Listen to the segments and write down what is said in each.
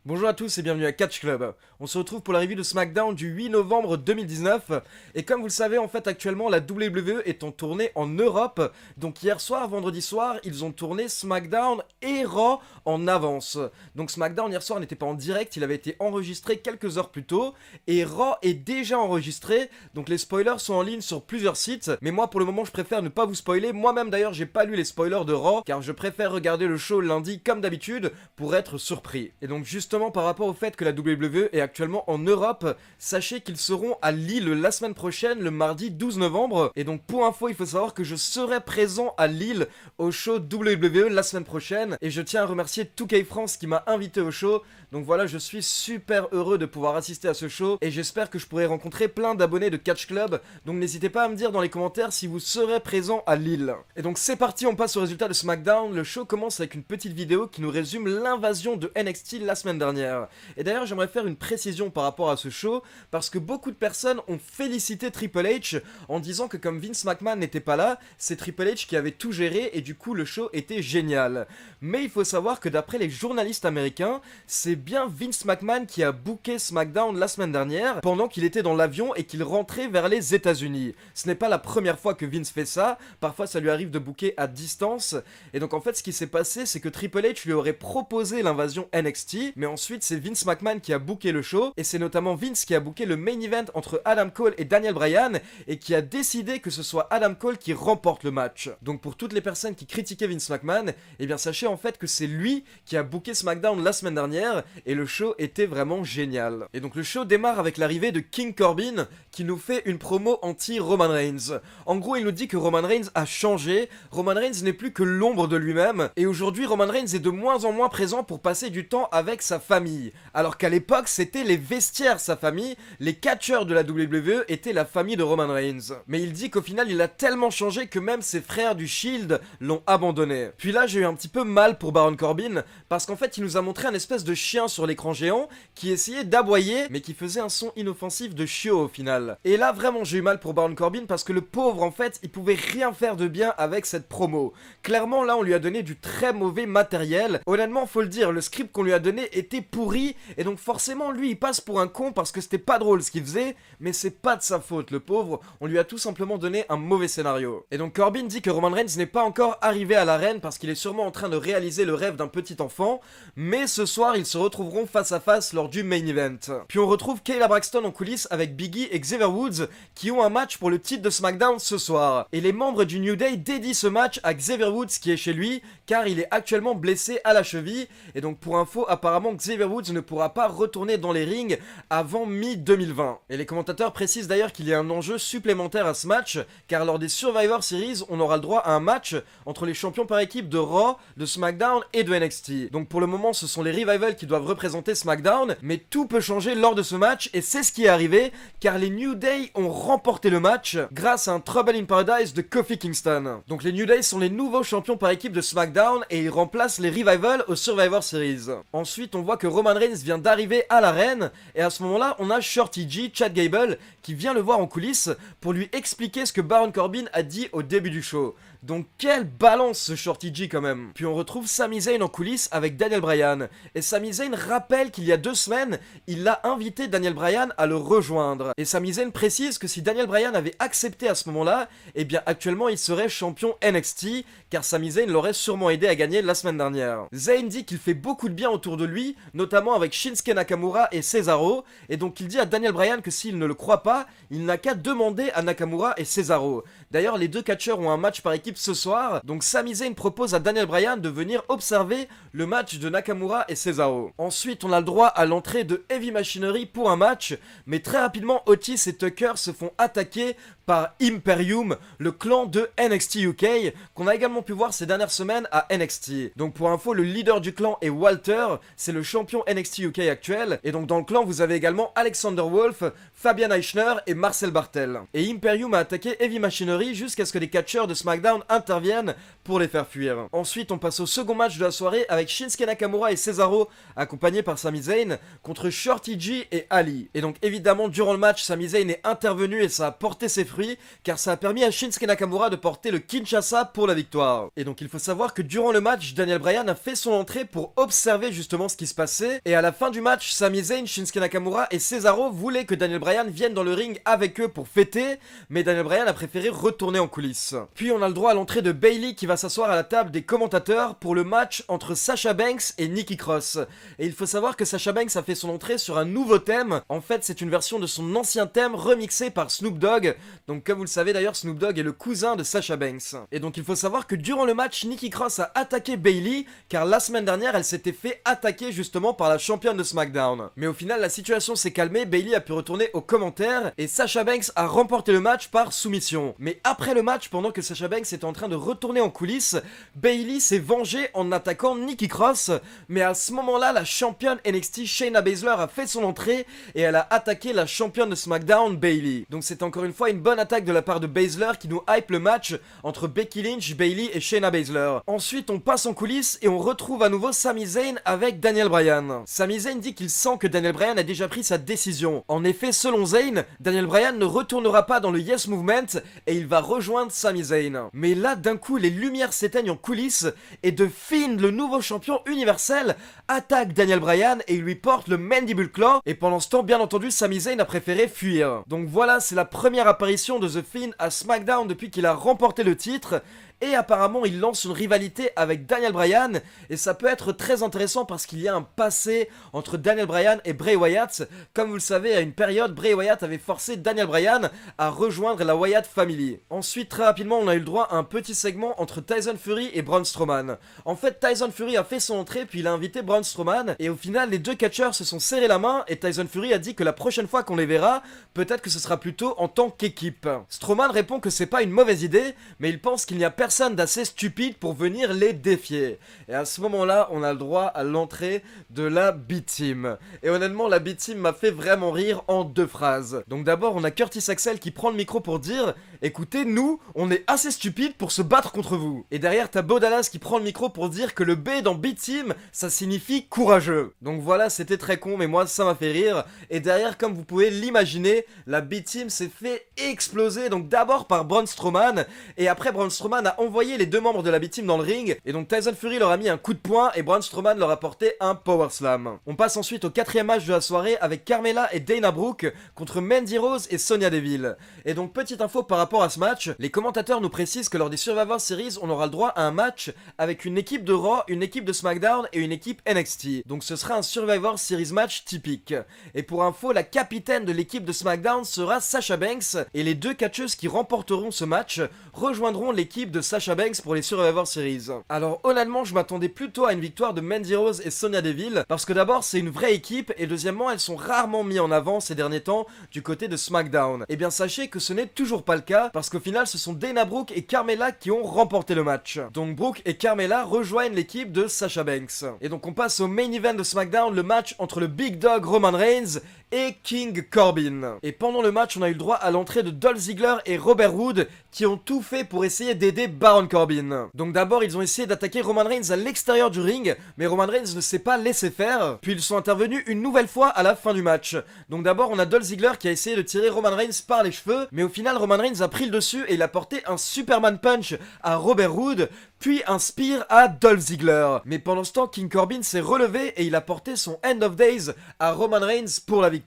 Bonjour à tous et bienvenue à Catch Club. On se retrouve pour la review de SmackDown du 8 novembre 2019. Et comme vous le savez, en fait, actuellement, la WWE est en tournée en Europe. Donc hier soir, vendredi soir, ils ont tourné SmackDown et Raw en avance. Donc SmackDown hier soir n'était pas en direct, il avait été enregistré quelques heures plus tôt. Et Raw est déjà enregistré, donc les spoilers sont en ligne sur plusieurs sites. Mais moi, pour le moment, je préfère ne pas vous spoiler. Moi-même, d'ailleurs, j'ai pas lu les spoilers de Raw, car je préfère regarder le show lundi comme d'habitude pour être surpris. Et donc justement, par rapport au fait que la WWE est actuellement en Europe, sachez qu'ils seront à Lille la semaine prochaine, le mardi 12 novembre. Et donc pour info, il faut savoir que je serai présent à Lille au show WWE la semaine prochaine. Et je tiens à remercier 2K France qui m'a invité au show. Donc voilà, je suis super heureux de pouvoir assister à ce show et j'espère que je pourrai rencontrer plein d'abonnés de Catch Club. Donc n'hésitez pas à me dire dans les commentaires si vous serez présent à Lille. Et donc c'est parti, on passe au résultat de SmackDown. Le show commence avec une petite vidéo qui nous résume l'invasion de NXT la semaine dernière. Et d'ailleurs, j'aimerais faire une précision par rapport à ce show parce que beaucoup de personnes ont félicité Triple H en disant que comme Vince McMahon n'était pas là, c'est Triple H qui avait tout géré et du coup le show était génial. Mais il faut savoir que d'après les journalistes américains, c'est bien Vince McMahon qui a booké SmackDown la semaine dernière pendant qu'il était dans l'avion et qu'il rentrait vers les États-Unis. Ce n'est pas la première fois que Vince fait ça, parfois ça lui arrive de booker à distance. Et donc en fait ce qui s'est passé, c'est que Triple H lui aurait proposé l'invasion NXT, mais ensuite c'est Vince McMahon qui a booké le show, et c'est notamment Vince qui a booké le main event entre Adam Cole et Daniel Bryan, et qui a décidé que ce soit Adam Cole qui remporte le match. Donc pour toutes les personnes qui critiquaient Vince McMahon, eh bien sachez en fait que c'est lui qui a booké SmackDown la semaine dernière, et le show était vraiment génial. Et donc le show démarre avec l'arrivée de King Corbin, qui nous fait une promo anti-Roman Reigns. En gros, il nous dit que Roman Reigns a changé, Roman Reigns n'est plus que l'ombre de lui-même, et aujourd'hui Roman Reigns est de moins en moins présent pour passer du temps avec sa famille. Alors qu'à l'époque, c'était les vestiaires sa famille, les catcheurs de la WWE étaient la famille de Roman Reigns. Mais il dit qu'au final, il a tellement changé que même ses frères du Shield l'ont abandonné. Puis là, j'ai eu un petit peu mal pour Baron Corbin, parce qu'en fait, il nous a montré un espèce de chien sur l'écran géant qui essayait d'aboyer, mais qui faisait un son inoffensif de chiot au final. Et là, vraiment, j'ai eu mal pour Baron Corbin parce que le pauvre, en fait, il pouvait rien faire de bien avec cette promo. Clairement, là, on lui a donné du très mauvais matériel. Honnêtement, faut le dire, le script qu'on lui a donné était pourri, et donc forcément, lui, il passe pour un con parce que c'était pas drôle ce qu'il faisait, mais c'est pas de sa faute, le pauvre. On lui a tout simplement donné un mauvais scénario. Et donc Corbin dit que Roman Reigns n'est pas encore arrivé à l'arène parce qu'il est sûrement en train de réaliser le rêve d'un petit enfant, mais ce soir, ils se retrouveront face à face lors du main event. Puis on retrouve Kayla Braxton en coulisses avec Big E et Xavier Woods qui ont un match pour le titre de SmackDown ce soir. Et les membres du New Day dédient ce match à Xavier Woods qui est chez lui car il est actuellement blessé à la cheville. Et donc pour info, apparemment Xavier Woods ne pourra pas retourner dans les rings avant mi-2020. Et les commentateurs précisent d'ailleurs qu'il y a un enjeu supplémentaire à ce match car lors des Survivor Series, on aura le droit à un match entre les champions par équipe de Raw, de SmackDown et de NXT. Donc pour le moment, ce sont les Revival qui doivent représenter SmackDown, mais tout peut changer lors de ce match et c'est ce qui est arrivé car les New Day ont remporté le match grâce à un Trouble in Paradise de Kofi Kingston. Donc les New Day sont les nouveaux champions par équipe de SmackDown et ils remplacent les Revival au Survivor Series. Ensuite, on voit que Roman Reigns vient d'arriver à l'arène et à ce moment-là, on a Shorty G, Chad Gable, qui vient le voir en coulisses pour lui expliquer ce que Baron Corbin a dit au début du show. Donc quelle balance ce Shorty G quand même. Puis on retrouve Sami Zayn en coulisses avec Daniel Bryan. Et Sami Zayn rappelle qu'il y a 2 semaines, il a invité Daniel Bryan à le rejoindre. Et Sami Zayn précise que si Daniel Bryan avait accepté à ce moment-là, eh bien actuellement il serait champion NXT, car Sami Zayn l'aurait sûrement aidé à gagner la semaine dernière. Zayn dit qu'il fait beaucoup de bien autour de lui, notamment avec Shinsuke Nakamura et Cesaro, et donc il dit à Daniel Bryan que s'il ne le croit pas, il n'a qu'à demander à Nakamura et Cesaro. D'ailleurs, les 2 catcheurs ont un match par équipe ce soir, donc Sami Zayn propose à Daniel Bryan de venir observer le match de Nakamura et Cesaro. Ensuite, on a le droit à l'entrée de Heavy Machinery pour un match, mais très rapidement, Otis et Tucker se font attaquer par Imperium, le clan de NXT UK, qu'on a également pu voir ces dernières semaines à NXT. Donc pour info, le leader du clan est Walter, c'est le champion NXT UK actuel, et donc dans le clan, vous avez également Alexander Wolf, Fabian Aichner et Marcel Bartel. Et Imperium a attaqué Heavy Machinery jusqu'à ce que les catcheurs de SmackDown interviennent pour les faire fuir. Ensuite, on passe au second match de la soirée avec Shinsuke Nakamura et Cesaro, accompagnés par Sami Zayn, contre Shorty G et Ali. Et donc évidemment, durant le match, Sami Zayn est intervenu et ça a porté ses fruits, car ça a permis à Shinsuke Nakamura de porter le Kinshasa pour la victoire. Et donc il faut savoir que durant le match, Daniel Bryan a fait son entrée pour observer justement ce qui se passait, et à la fin du match, Sami Zayn, Shinsuke Nakamura et Cesaro voulaient que Daniel Bryan vienne dans le ring avec eux pour fêter, mais Daniel Bryan a préféré retourner en coulisses. Puis on a le droit à l'entrée de Bayley qui va s'asseoir à la table des commentateurs pour le match entre Sasha Banks et Nikki Cross. Et il faut savoir que Sasha Banks a fait son entrée sur un nouveau thème. En fait, c'est une version de son ancien thème remixé par Snoop Dogg. Donc comme vous le savez d'ailleurs, Snoop Dogg est le cousin de Sasha Banks. Et donc il faut savoir que durant le match, Nikki Cross a attaqué Bayley, car la semaine dernière, elle s'était fait attaquer justement par la championne de SmackDown. Mais au final, la situation s'est calmée, Bayley a pu retourner aux commentaires et Sasha Banks a remporté le match par soumission. Mais après le match, pendant que Sasha Banks était en train de retourner en coulisses, Bayley s'est vengée en attaquant Nikki Cross, mais à ce moment-là, la championne NXT Shayna Baszler a fait son entrée et elle a attaqué la championne de SmackDown, Bayley. Donc c'est encore une fois une bonne attaque de la part de Baszler qui nous hype le match entre Becky Lynch, Bayley et Shayna Baszler. Ensuite, on passe en coulisses et on retrouve à nouveau Sami Zayn avec Daniel Bryan. Sami Zayn dit qu'il sent que Daniel Bryan a déjà pris sa décision. En effet, selon Zayn, Daniel Bryan ne retournera pas dans le Yes Movement et il va rejoindre Sami Zayn. Mais là, d'un coup, les lumières s'éteignent en coulisses et The Fiend, le nouveau champion universel, attaque Daniel Bryan et il lui porte le Mandible Claw. Et pendant ce temps, bien entendu, Sami Zayn a préféré fuir. Donc voilà, c'est la première apparition de The Fiend à SmackDown depuis qu'il a remporté le titre. Et apparemment il lance une rivalité avec Daniel Bryan et ça peut être très intéressant parce qu'il y a un passé entre Daniel Bryan et Bray Wyatt. Comme vous le savez, à une période, Bray Wyatt avait forcé Daniel Bryan à rejoindre la Wyatt Family. Ensuite, très rapidement, on a eu le droit à un petit segment entre Tyson Fury et Braun Strowman. En fait, Tyson Fury a fait son entrée puis il a invité Braun Strowman et au final, les deux catcheurs se sont serrés la main et Tyson Fury a dit que la prochaine fois qu'on les verra, peut-être que ce sera plutôt en tant qu'équipe. Strowman répond que c'est pas une mauvaise idée, mais il pense qu'il n'y a personne d'assez stupide pour venir les défier. Et à ce moment-là, on a le droit à l'entrée de la B-Team. Et honnêtement, la B-Team m'a fait vraiment rire en deux phrases. Donc d'abord, on a Curtis Axel qui prend le micro pour dire « Écoutez, nous, on est assez stupides pour se battre contre vous. » Et derrière, t'as Bo Dallas qui prend le micro pour dire que le B dans B-Team, ça signifie courageux. Donc voilà, c'était très con, mais moi, ça m'a fait rire. Et derrière, comme vous pouvez l'imaginer, la B-Team s'est fait exploser. Donc d'abord par Braun Strowman, et après Braun Strowman a envoyé les deux membres de la B-Team dans le ring, et donc Tyson Fury leur a mis un coup de poing et Braun Strowman leur a porté un power slam. On passe ensuite au quatrième match de la soirée avec Carmella et Dana Brooke contre Mandy Rose et Sonya Deville. Et donc petite info par rapport à ce match, les commentateurs nous précisent que lors des Survivor Series, on aura le droit à un match avec une équipe de Raw, une équipe de SmackDown et une équipe NXT. Donc ce sera un Survivor Series match typique. Et pour info, la capitaine de l'équipe de SmackDown sera Sasha Banks, et les deux catcheuses qui remporteront ce match rejoindront l'équipe de Sasha Banks pour les Survivor Series. Alors honnêtement, je m'attendais plutôt à une victoire de Mandy Rose et Sonya Deville, parce que d'abord c'est une vraie équipe, et deuxièmement elles sont rarement mises en avant ces derniers temps du côté de SmackDown. Et bien sachez que ce n'est toujours pas le cas, parce qu'au final ce sont Dana Brooke et Carmella qui ont remporté le match. Donc Brooke et Carmella rejoignent l'équipe de Sasha Banks. Et donc on passe au main event de SmackDown, le match entre le Big Dog Roman Reigns et King Corbin. Et pendant le match, on a eu le droit à l'entrée de Dolph Ziggler et Robert Roode qui ont tout fait pour essayer d'aider Baron Corbin. Donc d'abord, ils ont essayé d'attaquer Roman Reigns à l'extérieur du ring, mais Roman Reigns ne s'est pas laissé faire. Puis ils sont intervenus une nouvelle fois à la fin du match. Donc d'abord, on a Dolph Ziggler qui a essayé de tirer Roman Reigns par les cheveux, mais au final, Roman Reigns a pris le dessus et il a porté un Superman Punch à Robert Roode, puis un spear à Dolph Ziggler. Mais pendant ce temps, King Corbin s'est relevé et il a porté son End of Days à Roman Reigns pour la victoire.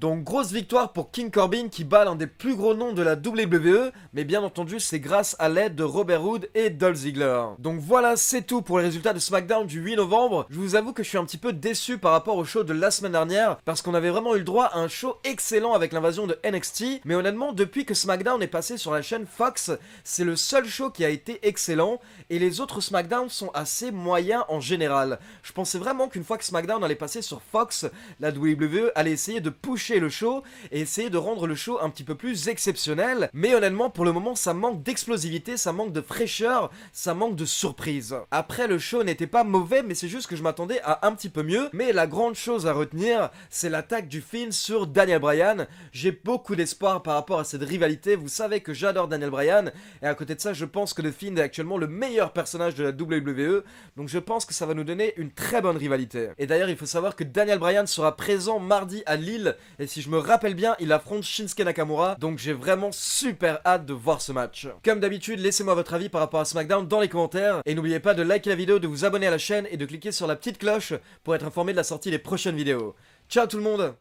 Donc grosse victoire pour King Corbin qui bat l'un des plus gros noms de la WWE, mais bien entendu c'est grâce à l'aide de Robert Roode et Dolph Ziggler. Donc voilà, c'est tout pour les résultats de SmackDown du 8 novembre. Je vous avoue que je suis un petit peu déçu par rapport au show de la semaine dernière, parce qu'on avait vraiment eu le droit à un show excellent avec l'invasion de NXT, mais honnêtement depuis que SmackDown est passé sur la chaîne Fox, c'est le seul show qui a été excellent, et les autres SmackDown sont assez moyens en général. Je pensais vraiment qu'une fois que SmackDown allait passer sur Fox, la WWE allait essayer de pusher le show et essayer de rendre le show un petit peu plus exceptionnel, mais honnêtement pour le moment ça manque d'explosivité, ça manque de fraîcheur, ça manque de surprise. Après le show n'était pas mauvais, mais c'est juste que je m'attendais à un petit peu mieux, mais la grande chose à retenir c'est l'attaque du Fiend sur Daniel Bryan. J'ai beaucoup d'espoir par rapport à cette rivalité, vous savez que j'adore Daniel Bryan, et à côté de ça je pense que le Fiend est actuellement le meilleur meilleurs personnages de la WWE, donc je pense que ça va nous donner une très bonne rivalité. Et d'ailleurs, il faut savoir que Daniel Bryan sera présent mardi à Lille, et si je me rappelle bien, il affronte Shinsuke Nakamura, donc j'ai vraiment super hâte de voir ce match. Comme d'habitude, laissez-moi votre avis par rapport à SmackDown dans les commentaires, et n'oubliez pas de liker la vidéo, de vous abonner à la chaîne et de cliquer sur la petite cloche pour être informé de la sortie des prochaines vidéos. Ciao tout le monde!